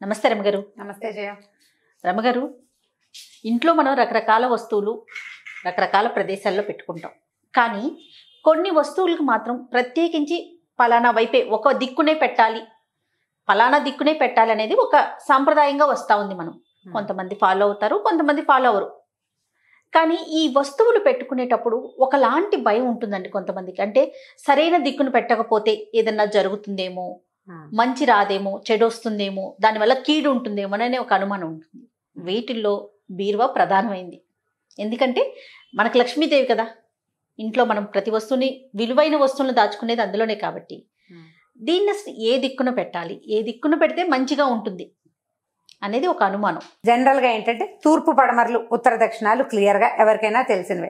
నమస్తే రమగారు. నమస్తే జయ. రమగారు, ఇంట్లో మనం రకరకాల వస్తువులు రకరకాల ప్రదేశాల్లో పెట్టుకుంటాం. కానీ కొన్ని వస్తువులకు మాత్రం ప్రత్యేకించి పలానా వైపే ఒక దిక్కునే పెట్టాలి, పలానా దిక్కునే పెట్టాలి అనేది ఒక సాంప్రదాయంగా వస్తూ ఉంది. మనం కొంతమంది ఫాలో అవుతారు, కొంతమంది ఫాలో అవ్వరు. కానీ ఈ వస్తువులు పెట్టుకునేటప్పుడు ఒకలాంటి భయం ఉంటుందండి కొంతమందికి. అంటే సరైన దిక్కును పెట్టకపోతే ఏదన్నా జరుగుతుందేమో, మంచి రాదేమో, చెడు వస్తుందేమో, దానివల్ల కీడు ఉంటుందేమో అనే ఒక అనుమానం ఉంటుంది. వీటిల్లో బీరువా ప్రధానమైంది. ఎందుకంటే మనకు లక్ష్మీదేవి కదా, ఇంట్లో మనం ప్రతి వస్తువుని, విలువైన వస్తువులను దాచుకునేది అందులోనే. కాబట్టి దీన్ని అసలు ఏ దిక్కున పెట్టాలి, ఏ దిక్కున పెడితే మంచిగా ఉంటుంది అనేది ఒక అనుమానం. జనరల్గా ఏంటంటే తూర్పు పడమరలు ఉత్తర దక్షిణాలు క్లియర్గా ఎవరికైనా తెలిసినవే.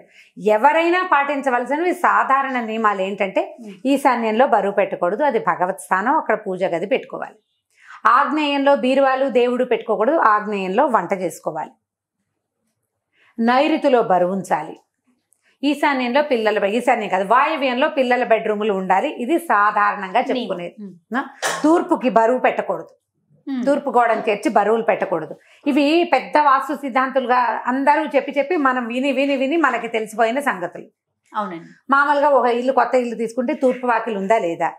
ఎవరైనా పాటించవలసినవి సాధారణ నియమాలు ఏంటంటే ఈశాన్యంలో బరువు పెట్టకూడదు, అది భగవత్ స్థానం, అక్కడ పూజ గది పెట్టుకోవాలి. ఆగ్నేయంలో బీరువాలు దేవుడు పెట్టుకోకూడదు, ఆగ్నేయంలో వంట చేసుకోవాలి. నైరుతిలో బరువు ఉంచాలి. ఈశాన్యంలో ఈశాన్యం కాదు, వాయువ్యంలో పిల్లల బెడ్రూములు ఉండాలి. ఇది సాధారణంగా చెప్పుకునేది. తూర్పుకి బరువు పెట్టకూడదు, తూర్పు గోడను తెచ్చి బరువులు పెట్టకూడదు. ఇవి పెద్ద వాస్తు సిద్ధాంతులుగా అందరూ చెప్పి మనం విని మనకి తెలిసిపోయిన సంగతులు. అవునండి. మామూలుగా ఒక కొత్త ఇల్లు తీసుకుంటే తూర్పు వాకిలు ఉందా లేదా,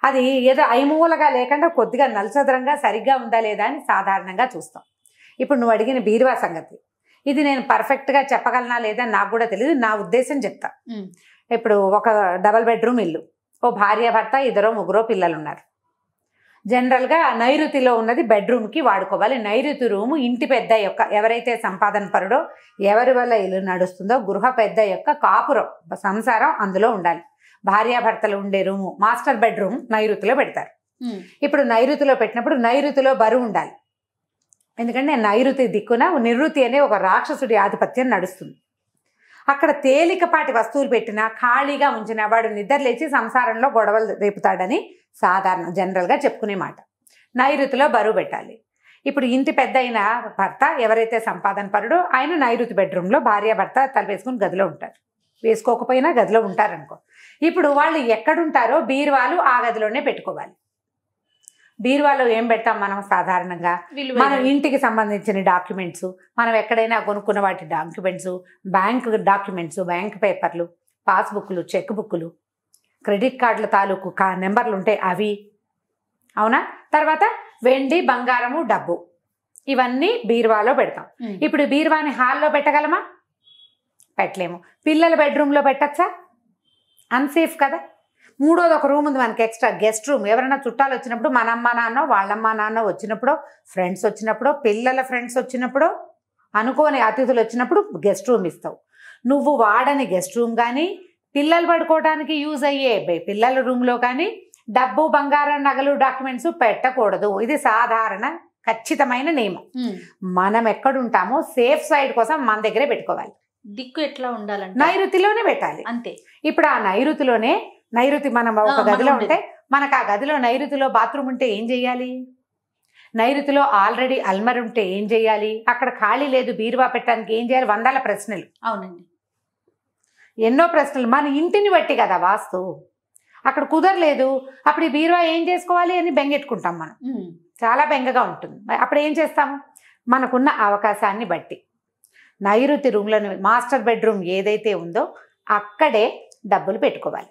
అది ఏదో ఐమూలగా లేకుండా కొద్దిగా నలచదరంగా సరిగ్గా ఉందా లేదా అని సాధారణంగా చూస్తాం. ఇప్పుడు నువ్వు అడిగిన బీరువా సంగతి, ఇది నేను పర్ఫెక్ట్గా చెప్పగలనా లేదా నాకు కూడా తెలియదు, నా ఉద్దేశం చెప్తా. ఇప్పుడు ఒక డబల్ బెడ్రూమ్ ఇల్లు, ఓ భార్య భర్త, ఇద్దరో ముగ్గురో పిల్లలు ఉన్నారు. జనరల్గా నైరుతిలో ఉన్నది బెడ్రూమ్కి వాడుకోవాలి. నైరుతి రూము ఇంటి పెద్ద యొక్క, ఎవరైతే సంపాదన పరుడో, ఎవరి వల్ల ఇల్లు నడుస్తుందో, గృహ పెద్ద యొక్క కాపురం, సంసారం అందులో ఉండాలి. భార్యాభర్తలు ఉండే రూము, మాస్టర్ బెడ్రూమ్ నైరుతిలో పెడతారు. ఇప్పుడు నైరుతిలో పెట్టినప్పుడు నైరుతిలో బరువు ఉండాలి. ఎందుకంటే నైరుతి దిక్కున నివృత్తి అనే ఒక రాక్షసుడి ఆధిపత్యం నడుస్తుంది. అక్కడ తేలికపాటి వస్తువులు పెట్టినా, ఖాళీగా ఉంచినా వాడు నిద్రలేచి సంసారంలో గొడవలు రేపుతాడని సాధారణ జనరల్గా చెప్పుకునే మాట. నైరుతిలో బరువు పెట్టాలి. ఇప్పుడు ఇంటి పెద్ద అయిన భర్త, ఎవరైతే సంపాదన పరుడో, ఆయన నైరుతి బెడ్రూమ్లో, భార్యాభర్త తలపేసుకుని గదిలో ఉంటారు. వేసుకోకపోయినా గదిలో ఉంటారనుకో. ఇప్పుడు వాళ్ళు ఎక్కడుంటారో బీరువాలు ఆ గదిలోనే పెట్టుకోవాలి. బీరువాలో ఏం పెడతాం మనం సాధారణంగా? మనం ఇంటికి సంబంధించిన డాక్యుమెంట్స్, మనం ఎక్కడైనా కొనుక్కున్న వాటి డాక్యుమెంట్స్, బ్యాంక్ డాక్యుమెంట్స్, బ్యాంక్ పేపర్లు, పాస్బుక్లు, చెక్ బుక్లు, క్రెడిట్ కార్డుల తాలూకు నెంబర్లు ఉంటాయి అవి, అవునా? తర్వాత వెండి, బంగారము, డబ్బు, ఇవన్నీ బీరువాలో పెడతాం. ఇప్పుడు బీరువాని హాల్లో పెట్టగలమా? పెట్టలేము. పిల్లల బెడ్రూమ్లో పెట్టచ్చా? అన్సేఫ్ కదా. మూడోది ఒక రూమ్ ఉంది మనకి ఎక్స్ట్రా, గెస్ట్ రూమ్. ఎవరైనా చుట్టాలు వచ్చినప్పుడు, మన అమ్మ నాన్న, వాళ్ళమ్మ నాన్న వచ్చినప్పుడు, ఫ్రెండ్స్ వచ్చినప్పుడు, పిల్లల ఫ్రెండ్స్ వచ్చినప్పుడు, అనుకోని అతిథులు వచ్చినప్పుడు గెస్ట్ రూమ్ ఇస్తావు. నువ్వు వాడని గెస్ట్ రూమ్ కానీ, పిల్లలు పడుకోవడానికి యూజ్ అయ్యే పిల్లల రూమ్లో కానీ డబ్బు, బంగారం, నగలు, డాక్యుమెంట్స్ పెట్టకూడదు. ఇది సాధారణ ఖచ్చితమైన నియమం. మనం ఎక్కడుంటామో సేఫ్ సైడ్ కోసం మన దగ్గరే పెట్టుకోవాలి. దిక్కు ఎట్లా ఉండాలంటే నైరుతిలోనే పెట్టాలి అంతే. ఇప్పుడు ఆ నైరుతి మనం ఒక గదిలో ఉంటే, మనకు ఆ గదిలో నైరుతిలో బాత్రూమ్ ఉంటే ఏం చెయ్యాలి? నైరుతిలో ఆల్రెడీ అల్మర్ ఉంటే ఏం చెయ్యాలి? అక్కడ ఖాళీ లేదు బీరువా పెట్టడానికి ఏం చేయాలి? వందల ప్రశ్నలు. అవునండి, ఎన్నో ప్రశ్నలు. మన ఇంటిని బట్టి కదా వాస్తు. అక్కడ కుదరలేదు, అప్పుడు ఈ బీరువా ఏం చేసుకోవాలి అని బెంగెట్టుకుంటాం మనం. చాలా బెంగగా ఉంటుంది. అప్పుడు ఏం చేస్తాము? మనకున్న అవకాశాన్ని బట్టి నైరుతి రూమ్లను, మాస్టర్ బెడ్రూమ్ ఏదైతే ఉందో అక్కడే డబ్బులు పెట్టుకోవాలి.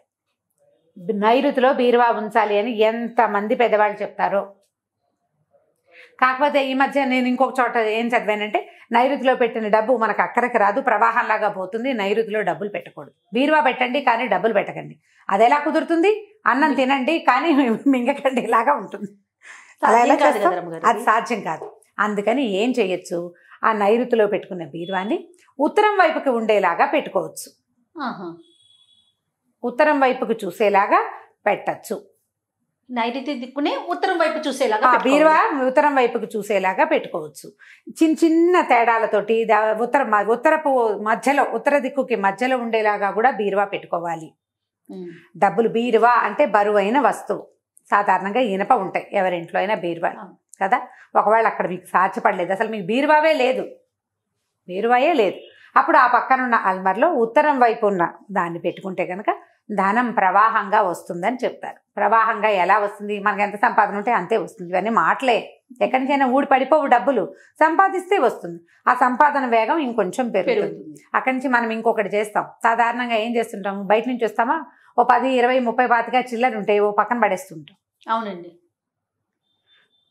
నైరుతిలో బీరువా ఉంచాలి అని ఎంతమంది పెద్దవాళ్ళు చెప్తారో. కాకపోతే ఈ మధ్య నేను ఇంకొక చోట ఏం చదివానంటే, నైరుతిలో పెట్టిన డబ్బు మనకు అక్కడికి రాదు, ప్రవాహంలాగా పోతుంది, నైరుతిలో డబ్బులు పెట్టకూడదు. బీరువా పెట్టండి కానీ డబ్బులు పెట్టకండి. అది ఎలా కుదురుతుంది? అన్నం తినండి కానీ మింగకండి, ఇలాగా ఉంటుంది. అలా ఎలా చేస్తాం? అది సాధ్యం కాదు. అందుకని ఏం చేయొచ్చు? ఆ నైరుతిలో పెట్టుకున్న బీరువాని ఉత్తరం వైపుకి ఉండేలాగా పెట్టుకోవచ్చు. ఉత్తరం వైపుకి చూసేలాగా పెట్టచ్చు. నైరుతి దిక్కునే ఉత్తరం వైపు చూసేలాగా బీరువా ఉత్తరం వైపుకి చూసేలాగా పెట్టుకోవచ్చు. చిన్న తేడాలతోటి ఉత్తరపు మధ్యలో, ఉత్తర దిక్కుకి మధ్యలో ఉండేలాగా కూడా బీరువా పెట్టుకోవాలి. డబ్బులు, బీరువా అంటే బరువైన వస్తువు. సాధారణంగా ఇనప ఉంటాయి ఎవరింట్లో అయినా బీరువా కదా. ఒకవేళ అక్కడ మీకు సాధ్యపడలేదు, అసలు మీకు బీరువాయే లేదు, అప్పుడు ఆ పక్కన ఉన్న అల్మర్లో ఉత్తరం వైపు ఉన్న దాన్ని పెట్టుకుంటే కనుక ధనం ప్రవాహంగా వస్తుందని చెప్తారు. ప్రవాహంగా ఎలా వస్తుంది? మనకి ఎంత సంపాదన ఉంటే అంతే వస్తుంది. ఇవన్నీ మాటలే. ఎక్కడి నుంచైనా ఊడి పడిపోవు డబ్బులు, సంపాదిస్తే వస్తుంది. ఆ సంపాదన వేగం ఇంకొంచెం పెరుగుతుంది. అక్కడి నుంచి మనం ఇంకొకటి చేస్తాం. సాధారణంగా ఏం చేస్తుంటాము, బయట నుంచి వస్తామా, ఓ 10, 20, 30, 25 చిల్లర ఉంటాయి, ఓ పక్కన పడేస్తుంటాం. అవునండి,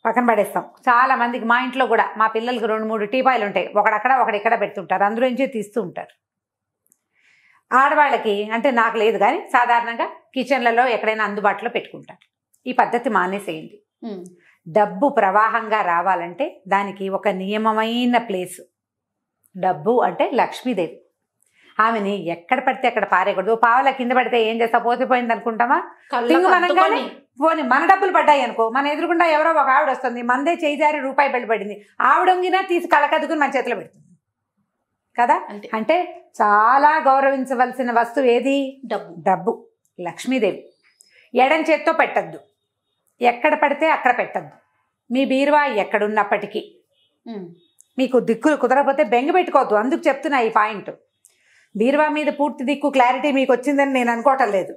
పక్కన పడేస్తాం. చాలా మందికి, మా ఇంట్లో కూడా మా పిల్లలకి 2, 3 టీపాయిలు ఉంటాయి, ఒకడక్కడ ఒకటి ఇక్కడ పెడుతుంటారు, అందులో నుంచి తీస్తూ ఉంటారు. ఆడవాళ్ళకి అంటే నాకు లేదు కానీ సాధారణంగా కిచెన్లలో ఎక్కడైనా అందుబాటులో పెట్టుకుంటారు. ఈ పద్ధతి మానేసేయండి. డబ్బు ప్రవాహంగా రావాలంటే దానికి ఒక నియమమైన ప్లేసు. డబ్బు అంటే లక్ష్మీదేవి, ఆమెని ఎక్కడ పడితే అక్కడ పారేయకూడదు. పావలా కింద పడితే ఏం చేస్తా, పోతే పోయింది అనుకుంటామా, తింగమనంగానే పోనీ మన డబ్బులు పడ్డాయి అనుకో, మన ఎదురుకుండా ఎవరో ఒక ఆవిడ వస్తుంది, మందే చేయి జారి రూపాయి బెల్లి పడింది, ఆవిడ వంగినా తీసి కళ్ళకద్దుకుని మన చేతిలో పెడుతుంది కదా. అంటే చాలా గౌరవించవలసిన వస్తువు ఏది, డబ్బు. డబ్బు లక్ష్మీదేవి. ఎడం చేత్తో పెట్టద్దు, ఎక్కడ పడితే అక్కడ పెట్టద్దు. మీ బీరువా ఎక్కడున్నప్పటికీ మీకు దిక్కులు కుదరకపోతే బెంగ పెట్టుకోవద్దు. అందుకు చెప్తున్నా ఈ పాయింట్. బీరువా మీద పూర్తి దిక్కు క్లారిటీ మీకు వచ్చిందని నేను అనుకోవటం లేదు.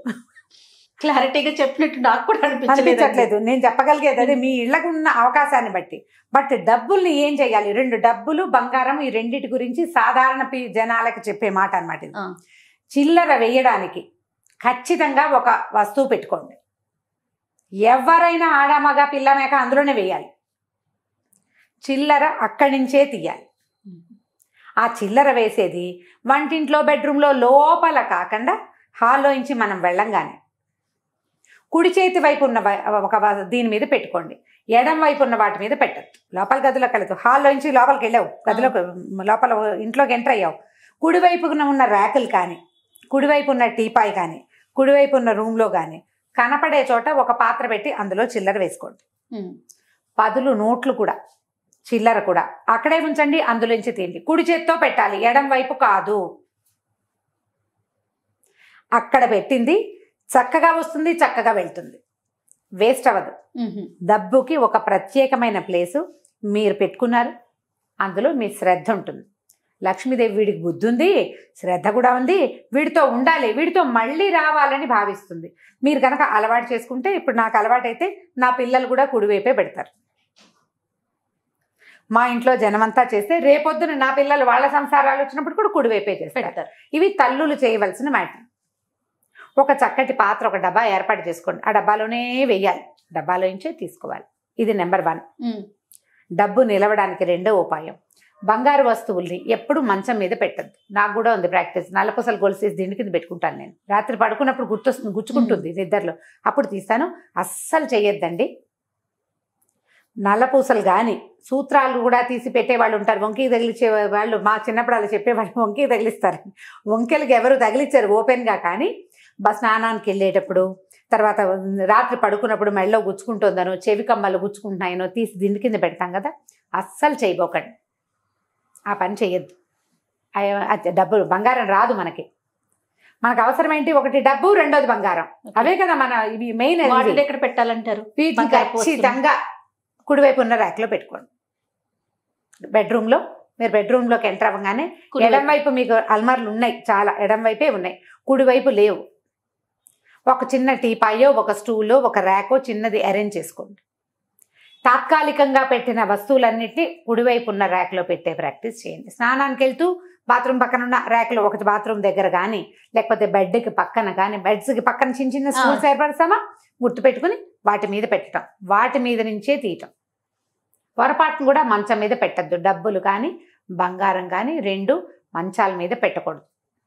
క్లారిటీగా చెప్పినట్టు నాకు కూడా అనిపించట్లేదు. నేను చెప్పగలిగేది అదే, మీ ఇళ్లకు ఉన్న అవకాశాన్ని బట్టి. బట్ డబ్బుల్ని ఏం చేయాలి, 2 డబ్బులు బంగారం, ఈ రెండిటి గురించి సాధారణ జనాలకు చెప్పే మాట అన్నమాట ఇది. చిల్లర వేయడానికి ఖచ్చితంగా ఒక వస్తువు పెట్టుకోండి. ఎవరైనా ఆడమగ పిల్ల మేక అందులోనే వేయాలి. చిల్లర అక్కడి నుంచే తీయాలి. ఆ చిల్లర వేసేది వంటింట్లో బెడ్రూమ్లో లోపల కాకుండా హాల్లో నుంచి మనం వెళ్ళంగానే కుడి చేతి వైపు ఉన్న ఒక దీని మీద పెట్టుకోండి, ఎడం వైపు ఉన్న వాటి మీద పెట్టద్దు. లోపల గదిలోకి వెళ్తూ హాల్లో నుంచి లోపలికి వెళ్ళావు, గదిలోకి లోపల ఇంట్లోకి ఎంటర్ అయ్యావు, కుడివైపున ఉన్న ర్యాకులు కానీ, కుడివైపు ఉన్న టీపాయ్ కానీ, కుడివైపు ఉన్న రూమ్లో కానీ కనపడే చోట ఒక పాత్ర పెట్టి అందులో చిల్లర వేసుకోండి. 10 నోట్లు కూడా, చిల్లర కూడా అక్కడే ఉంచండి, అందులోంచి తీయండి. కుడి చేత్తో పెట్టాలి, ఎడం వైపు కాదు. అక్కడ పెట్టింది చక్కగా వస్తుంది, చక్కగా వెళ్తుంది, వేస్ట్ అవ్వదు. డబ్బుకి ఒక ప్రత్యేకమైన ప్లేసు మీరు పెట్టుకున్నారు, అందులో మీ శ్రద్ధ ఉంటుంది. లక్ష్మీదేవి వీడికి బుద్ధి ఉంది, శ్రద్ధ కూడా ఉంది, వీడితో ఉండాలి, వీడితో మళ్ళీ రావాలని భావిస్తుంది. మీరు కనుక అలవాటు చేసుకుంటే, ఇప్పుడు నాకు అలవాటైతే నా పిల్లలు కూడా కుడివైపే పెడతారు. మా ఇంట్లో జనమంతా చేస్తే రేపొద్దున నా పిల్లలు వాళ్ళ సంసారాలు వచ్చినప్పుడు కూడా కుడివైపే చేస్తారు. ఇవి తల్లులు చేయవలసిన మ్యాటర్. ఒక చక్కటి పాత్ర, ఒక డబ్బా ఏర్పాటు చేసుకోండి, ఆ డబ్బాలోనే వెయ్యాలి, డబ్బాలో నుంచే తీసుకోవాలి. ఇది నెంబర్ 1. డబ్బు నిలవడానికి 2వ ఉపాయం, బంగారు వస్తువుల్ని ఎప్పుడు మంచం మీద పెట్టద్దు. నాకు కూడా ఉంది ప్రాక్టీస్. నల్లపూసలు గొలుసేసి దిండు కింద పెట్టుకుంటాను నేను. రాత్రి పడుకున్నప్పుడు గుర్తొస్తుంది, గుచ్చుకుంటుంది నిద్రలో, అప్పుడు తీస్తాను. అస్సలు చేయొద్దండి. నల్లపూసలు కానీ సూత్రాలు కూడా తీసి పెట్టేవాళ్ళు ఉంటారు, వంకీకి తగిలిచ్చే వాళ్ళు. మా చిన్నప్పుడు అలా చెప్పేవాళ్ళు, వంకీకి తగిలిస్తారు. వంకెలకి ఎవరు తగిలిచ్చారు ఓపెన్గా, కానీ స్నానానికి వెళ్ళేటప్పుడు, తర్వాత రాత్రి పడుకున్నప్పుడు మెళ్ళలో గుచ్చుకుంటుందనో, చెవి కమ్మలు గుచ్చుకుంటున్నాయనో తీసి దిండు కింద పెడతాం కదా, అస్సలు చేయబోకండి. ఆ పని చేయొద్దు. డబ్బులు బంగారం రాదు మనకి. మనకు అవసరం ఏంటి, ఒకటి డబ్బు, 2వది బంగారం. అవే కదా మన ఇవి మెయిన్. ఎక్కడ పెట్టాలంటారు, వీటిని ఖచ్చితంగా కుడివైపు ఉన్న ర్యాక్లో పెట్టుకోండి. బెడ్రూమ్లో, మీరు బెడ్రూమ్లోకి ఎంటర్ అవ్వగానే ఎడం వైపు మీకు అల్మార్లు ఉన్నాయి, చాలా ఎడం వైపే ఉన్నాయి, కుడివైపు లేవు. ఒక చిన్న టీపాయో, ఒక స్టూలో, ఒక ర్యాకో చిన్నది అరేంజ్ చేసుకోండి. తాత్కాలికంగా పెట్టిన వస్తువులన్నింటినీ కుడివైపు ఉన్న ర్యాక్లో పెట్టే ప్రాక్టీస్ చేయండి. స్నానానికి వెళ్తూ బాత్రూమ్ పక్కన ఉన్న ర్యాక్లో, ఒకటి బాత్రూమ్ దగ్గర కానీ, లేకపోతే బెడ్కి పక్కన కానీ, బెడ్స్కి పక్కన చిన్న చిన్న స్టూల్స్ ఏర్పడతామా, గుర్తుపెట్టుకుని వాటి మీద పెట్టడం, వాటి మీద నుంచే తీయటం. పొరపాటును కూడా మంచం మీద పెట్టద్దు. డబ్బులు కానీ బంగారం కానీ 2 మంచాల మీద పెట్టకూడదు.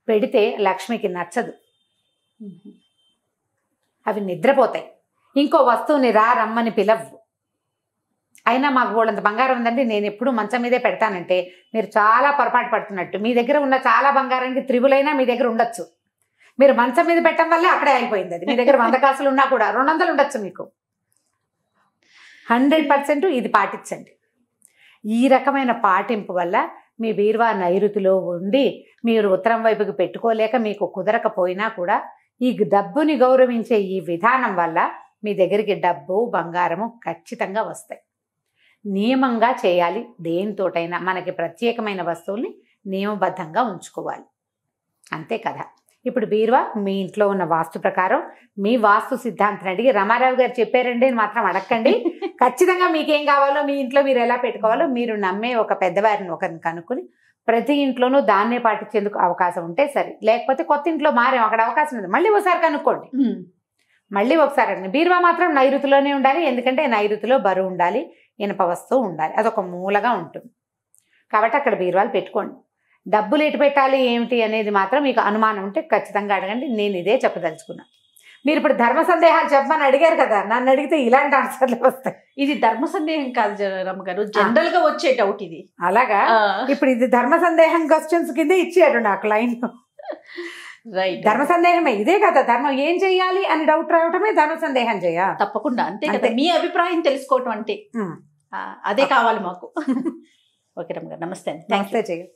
పెడితే లక్ష్మికి నచ్చదు, అవి నిద్రపోతాయి. ఇంకో వస్తువుని రమ్మని పిలవ్వు. అయినా మాకు బోళ్ళంత బంగారం ఉందంటే నేను ఎప్పుడు మంచం మీదే పెడతానంటే మీరు చాలా పొరపాటు పడుతున్నట్టు. మీ దగ్గర ఉన్న చాలా బంగారానికి త్రిబులైనా మీ దగ్గర ఉండొచ్చు. మీరు మంచం మీద పెట్టడం వల్లే అక్కడే అయిపోయింది అది. మీ దగ్గర 100 కాసులు ఉన్నా కూడా 200 ఉండొచ్చు మీకు. 100% ఇది పాటించండి. ఈ రకమైన పాటింపు వల్ల మీ బీరువా నైరుతిలో ఉండి మీరు ఉత్తరం వైపుకి పెట్టుకోలేక మీకు కుదరకపోయినా కూడా ఈ డబ్బుని గౌరవించే ఈ విధానం వల్ల మీ దగ్గరికి డబ్బు బంగారము ఖచ్చితంగా వస్తాయి. నియమంగా చేయాలి. దేనితోటైనా మనకి ప్రత్యేకమైన వస్తువుల్ని నియమబద్ధంగా ఉంచుకోవాలి, అంతే కదా. ఇప్పుడు బీరువా మీ ఇంట్లో ఉన్న వాస్తు ప్రకారం మీ వాస్తు సిద్ధాంతం అడిగి రమారావు గారు చెప్పారండి అని మాత్రం అడగండి. ఖచ్చితంగా మీకేం కావాలో మీ ఇంట్లో మీరు ఎలా పెట్టుకోవాలో మీరు నమ్మే ఒక పెద్దవారిని ఒకరిని కనుక్కొని ప్రతి ఇంట్లోనూ దాన్నే పాటించేందుకు అవకాశం ఉంటే సరే. లేకపోతే కొత్త ఇంట్లో మారేం, అక్కడ అవకాశం ఉంది, మళ్ళీ ఒకసారి కనుక్కోండి. మళ్ళీ ఒకసారి అడగండి. బీరువా మాత్రం నైరుతిలోనే ఉండాలి, ఎందుకంటే నైరుతిలో బరువు ఉండాలి, ఇనప వస్తువు ఉండాలి, అదొక మూలగా ఉంటుంది కాబట్టి అక్కడ బీరువాలు పెట్టుకోండి. డబ్బులు ఎటు పెట్టాలి ఏమిటి అనేది మాత్రం మీకు అనుమానం ఉంటే ఖచ్చితంగా అడగండి. నేను ఇదే చెప్పదలుచుకున్నా. మీరు ఇప్పుడు ధర్మ సందేహాలు చెప్పమని అడిగారు కదా, నన్ను అడిగితే ఇలాంటి ఆన్సర్లు వస్తాయి. ఇది ధర్మ సందేహం కాదు రమ్మ గారు, జనరల్ గా వచ్చే డౌట్ ఇది. అలాగా ఇప్పుడు ఇది ధర్మ సందేహం క్వశ్చన్స్ కింద ఇచ్చాడు నాకు లైన్. రైట్, ధర్మ సందేహమే ఇదే కదా, ధర్మం ఏం చెయ్యాలి అని డౌట్ రావటమే ధర్మ సందేహం చేయ. తప్పకుండా అంతే కదా, మీ అభిప్రాయం తెలుసుకోవటం అంటే అదే కావాలి మాకు. ఓకే రమ్మ గారు, నమస్తే. నమస్తే చెయ్యి.